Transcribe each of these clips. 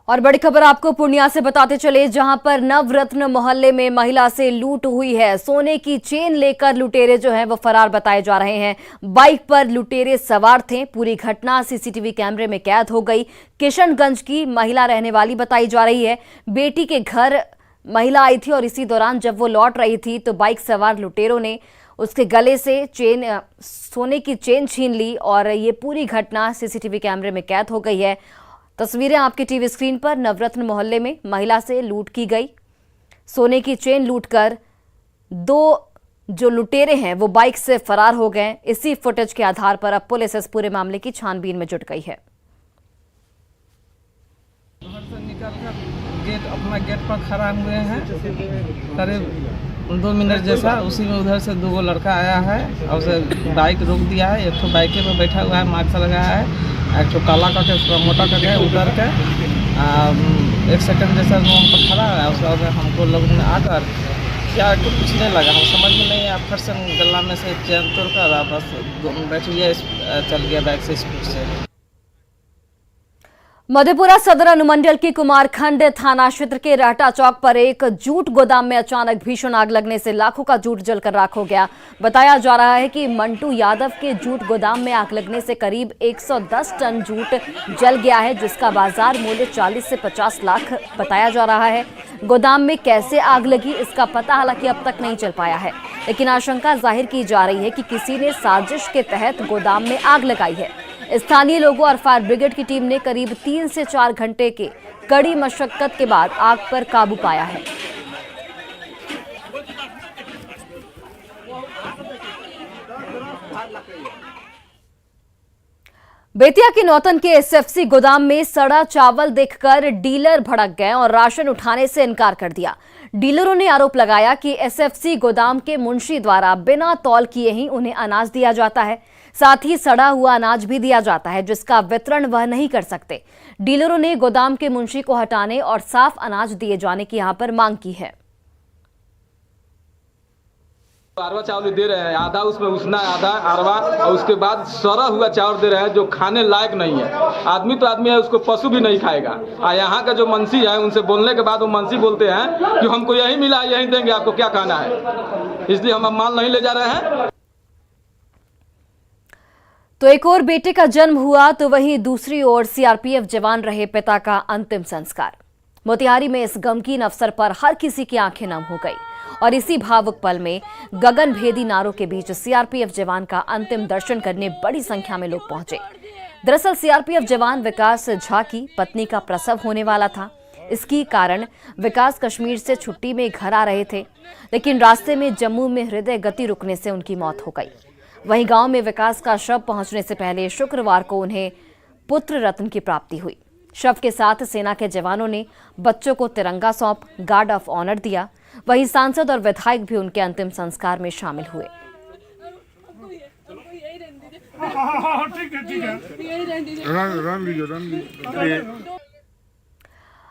और बड़ी खबर आपको पूर्णिया से बताते चले, जहां पर नवरत्न मोहल्ले में महिला से लूट हुई है। सोने की चेन लेकर लुटेरे जो हैं वो फरार बताए जा रहे हैं। बाइक पर लुटेरे सवार थे। पूरी घटना सीसीटीवी कैमरे में कैद हो गई। किशनगंज की महिला रहने वाली बताई जा रही है। बेटी के घर महिला आई थी और इसी दौरान जब वो लौट रही थी तो बाइक सवार लुटेरों ने उसके गले से सोने की चेन छीन ली और ये पूरी घटना सीसीटीवी कैमरे में कैद हो गई है। तस्वीरें आपकी टीवी स्क्रीन पर। नवरत्न मोहल्ले में महिला से लूट की गई। सोने की चेन लूटकर दो जो लुटेरे हैं वो बाइक से फरार हो गए। इसी फुटेज के आधार पर अब पुलिस इस पूरे मामले की छानबीन में जुट गई है। घर से निकलकर अपना गेट पर खड़ा हुए हैं। करीब 2 मिनट जैसा, उसी में उधर से 2 लड़का आया है और उसे बाइक रोक दिया है। एक तो बाइके पे बैठा हुआ है, मास्क लगाया है। एक तो काला करके मोटा करके उतर के 1 सेकंड जैसा रूम पर खड़ा है। उसके बाद हमको लोगों ने आकर क्या कुछ नहीं लगा, हम समझ में नहीं आया। फिर से गला में से चैन तोड़कर बस बैठिए चल गया बाइक से स्पीड से। मधेपुरा सदर अनुमंडल की कुमारखंड थाना क्षेत्र के रहटा चौक पर एक जूट गोदाम में अचानक भीषण आग लगने से लाखों का जूट जलकर राख हो गया। बताया जा रहा है कि मंटू यादव के जूट गोदाम में आग लगने से करीब 110 टन जूट जल गया है, जिसका बाजार मूल्य 40 से 50 लाख बताया जा रहा है। गोदाम में कैसे आग लगी इसका पता हालांकि अब तक नहीं चल पाया है, लेकिन आशंका जाहिर की जा रही है कि किसी ने साजिश के तहत गोदाम में आग लगाई है। स्थानीय लोगों और फायर ब्रिगेड की टीम ने करीब 3 से 4 घंटे के कड़ी मशक्कत के बाद आग पर काबू पाया है। बेतिया के नौतन के एसएफसी गोदाम में सड़ा चावल देखकर डीलर भड़क गए और राशन उठाने से इनकार कर दिया। डीलरों ने आरोप लगाया कि एसएफसी गोदाम के मुंशी द्वारा बिना तौल किए ही उन्हें अनाज दिया जाता है, साथ ही सड़ा हुआ अनाज भी दिया जाता है जिसका वितरण वह नहीं कर सकते। डीलरों ने गोदाम के मुंशी को हटाने और साफ अनाज दिए जाने की यहां पर मांग की है। अरवा चावल दे रहे हैं, आधा उसमें उसना आधा अरवा, और उसके बाद सड़ा हुआ चावल दे रहे हैं जो खाने लायक नहीं है। आदमी तो आदमी है, उसको पशु भी नहीं खाएगा। यहाँ का जो मंसी है उनसे बोलने के बाद वो मंसी बोलते हैं कि हमको यही मिला, यही देंगे, आपको क्या खाना है, इसलिए हम माल नहीं ले जा रहे हैं। तो एक और बेटे का जन्म हुआ तो वहीं दूसरी ओर सीआरपीएफ जवान रहे पिता का अंतिम संस्कार। मोतिहारी में इस गमगीन अवसर पर हर किसी की आंखें नम हो गई और इसी भावुक पल में गगनभेदी नारों के बीच सीआरपीएफ जवान का अंतिम दर्शन करने बड़ी संख्या में लोग पहुंचे। दरअसल सीआरपीएफ जवान विकास झा की पत्नी का प्रसव होने वाला था। इसकी कारण विकास कश्मीर से छुट्टी में घर आ रहे थे, लेकिन रास्ते में जम्मू में हृदय गति रुकने से उनकी मौत हो गई। वहीं गांव में विकास का शव पहुंचने से पहले शुक्रवार को उन्हें पुत्र रत्न की प्राप्ति हुई। शव के साथ सेना के जवानों ने बच्चों को तिरंगा सौंप गार्ड ऑफ ऑनर दिया। वहीं सांसद और विधायक भी उनके अंतिम संस्कार में शामिल हुए।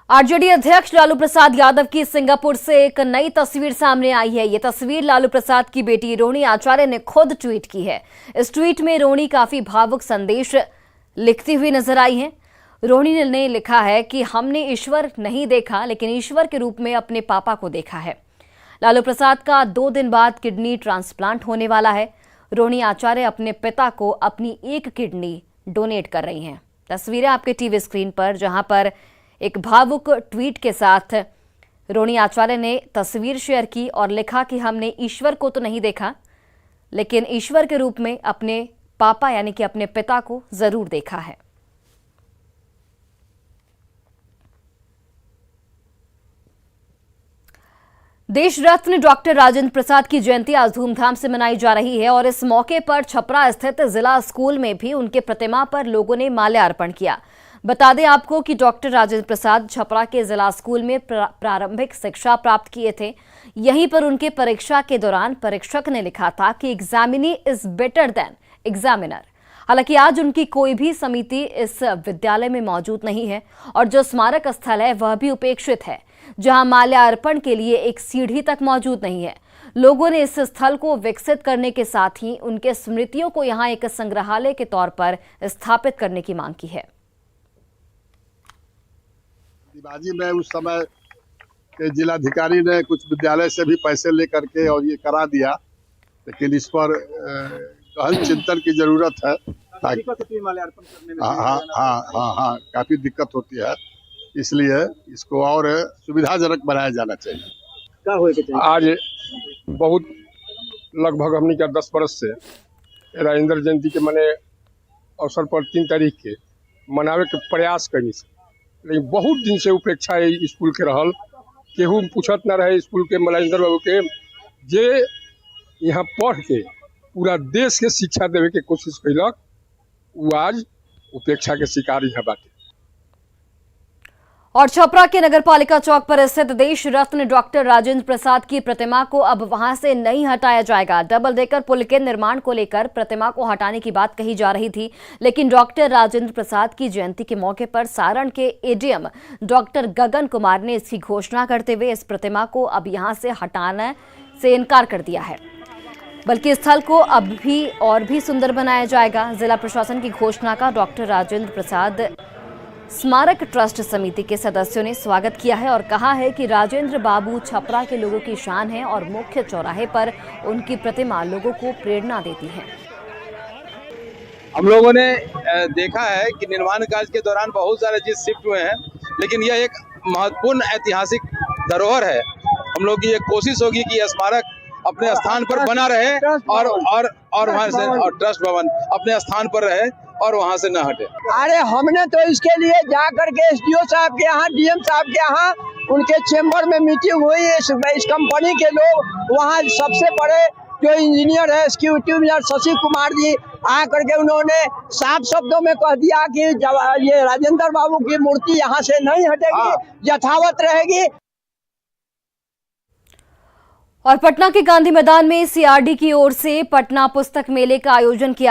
आरजेडी अध्यक्ष लालू प्रसाद यादव की सिंगापुर से एक नई तस्वीर सामने आई है। ये तस्वीर लालू प्रसाद की बेटी रोहिणी आचार्य ने खुद ट्वीट की है। इस ट्वीट में रोहिणी काफी भावुक संदेश लिखती हुई नजर आई है। रोहिणी ने लिखा है कि हमने ईश्वर नहीं देखा, लेकिन ईश्वर के रूप में अपने पापा को देखा है। लालू प्रसाद का 2 दिन बाद किडनी ट्रांसप्लांट होने वाला है। रोहिणी आचार्य अपने पिता को अपनी एक किडनी डोनेट कर रही हैं। तस्वीरें आपके टीवी स्क्रीन पर, जहां पर एक भावुक ट्वीट के साथ रोहिणी आचार्य ने तस्वीर शेयर की और लिखा कि हमने ईश्वर को तो नहीं देखा, लेकिन ईश्वर के रूप में अपने पापा यानी कि अपने पिता को जरूर देखा है। देश रत्न डॉक्टर राजेंद्र प्रसाद की जयंती आज धूमधाम से मनाई जा रही है और इस मौके पर छपरा स्थित जिला स्कूल में भी उनके प्रतिमा पर लोगों ने माल्यार्पण किया। बता दें आपको कि डॉक्टर राजेंद्र प्रसाद छपरा के जिला स्कूल में प्रारंभिक शिक्षा प्राप्त किए थे। यहीं पर उनके परीक्षा के दौरान परीक्षक ने लिखा था कि examinee is better than examiner. हालांकि आज उनकी कोई भी समिति इस विद्यालय में मौजूद नहीं है और जो स्मारक स्थल है वह भी उपेक्षित है, जहां माल्यार्पण के लिए एक सीढ़ी तक मौजूद नहीं है। लोगों ने इस स्थल को विकसित करने के साथ ही उनके स्मृतियों को यहां एक संग्रहालय के तौर पर स्थापित करने की मांग की है। शिवाजी में उस समय के जिलाधिकारी ने कुछ विद्यालय से भी पैसे लेकर के और ये करा दिया, लेकिन इस पर गहन चिंतन की जरूरत है। हाँ, काफी दिक्कत होती है, इसलिए इसको और सुविधाजनक बनाया जाना चाहिए। आज बहुत लगभग हमने क्या 10 बरस से राजेंद्र जयंती के मने अवसर पर 3 तारीख के मनावे के प्रयास करी से, लेकिन बहुत दिन से उपेक्षा स्कूल के रहल। केहू पूछत न रहे स्कूल के राजेंद्र बाबू के जे यहाँ पढ़ के पूरा देश के शिक्षा देवे के कोशिश कैलक, वो आज उपेक्षा के शिकार यहाँ बाटे। और छपरा के नगरपालिका चौक पर स्थित देश रत्न डॉक्टर राजेंद्र प्रसाद की प्रतिमा को अब वहां से नहीं हटाया जाएगा। डबल डेकर पुल के निर्माण को लेकर प्रतिमा को हटाने की बात कही जा रही थी, लेकिन डॉक्टर राजेंद्र प्रसाद की जयंती के मौके पर सारण के एडीएम डॉक्टर गगन कुमार ने इसकी घोषणा करते हुए इस प्रतिमा को अब यहां से हटाने से इनकार कर दिया है, बल्कि स्थल को अब भी और भी सुंदर बनाया जाएगा। जिला प्रशासन की घोषणा का डॉक्टर राजेंद्र प्रसाद स्मारक ट्रस्ट समिति के सदस्यों ने स्वागत किया है और कहा है कि राजेंद्र बाबू छपरा के लोगों की शान है और मुख्य चौराहे पर उनकी प्रतिमा लोगों को प्रेरणा देती है। हम लोगों ने देखा है कि निर्माण कार्य के दौरान बहुत सारे चीज शिफ्ट हुए हैं, लेकिन यह एक महत्वपूर्ण ऐतिहासिक धरोहर है। हम लोग की ये कोशिश होगी कि यह स्मारक अपने स्थान पर बना रहे और वहां से और ट्रस्ट भवन अपने स्थान पर रहे और वहां से न हटे। अरे हमने तो इसके लिए जा करके एसडीओ साहब के यहाँ, डीएम साहब के यहाँ, उनके चेम्बर में मीटिंग हुई। इस कंपनी के लोग वहाँ सबसे बड़े जो इंजीनियर है एग्जीक्यूटिव इंजीनियर शशि कुमार जी आ करके उन्होंने साफ शब्दों में कह दिया कि ये राजेंद्र बाबू की मूर्ति यहाँ से नहीं हटेगी, यथावत रहेगी। और पटना के गांधी मैदान में सीआरडी की ओर से पटना पुस्तक मेले का आयोजन किया